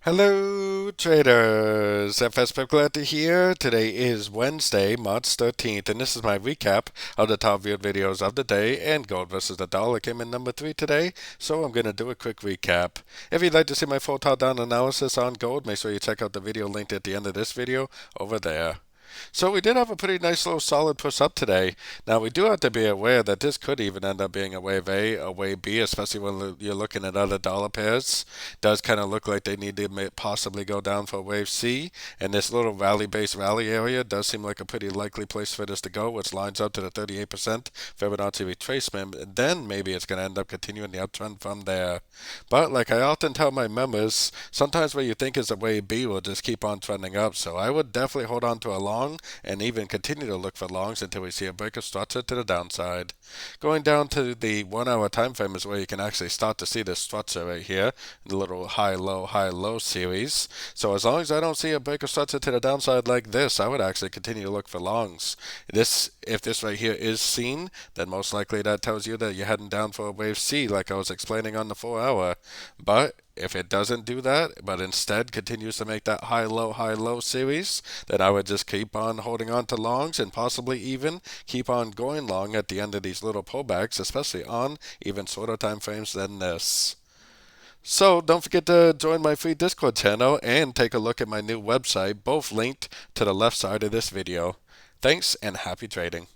Hello traders, FX Pip Collector here. Today is Wednesday, March 13th, and this is my recap of the top viewed videos of the day, and gold versus the dollar came in number 3 today, so I'm going to do a quick recap. If you'd like to see my full top-down analysis on gold, make sure you check out the video linked at the end of this video over there. So we did have a pretty nice little solid push up today. Now we do have to be aware that this could even end up being a wave A, a wave B, especially when you're looking at other dollar pairs. Does kind of look like they need to possibly go down for wave C, and this little rally-based rally area does seem like a pretty likely place for this to go, which lines up to the 38% Fibonacci retracement, and then maybe it's going to end up continuing the uptrend from there. But like I often tell my members, sometimes what you think is a wave B will just keep on trending up, so I would definitely hold on to a long and even continue to look for longs until we see a break of structure to the downside. Going down to the 1 hour time frame is where you can actually start to see this structure right here, the little high low series. So as long as I don't see a break of structure to the downside like this, I would actually continue to look for longs. If this right here is seen, then most likely that tells you that you're heading down for a wave C like I was explaining on the 4 hour. But if it doesn't do that, but instead continues to make that high low series, then I would just keep on holding on to longs and possibly even keep on going long at the end of these little pullbacks, especially on even shorter time frames than this. So don't forget to join my free Discord channel and take a look at my new website, both linked to the left side of this video. Thanks and happy trading.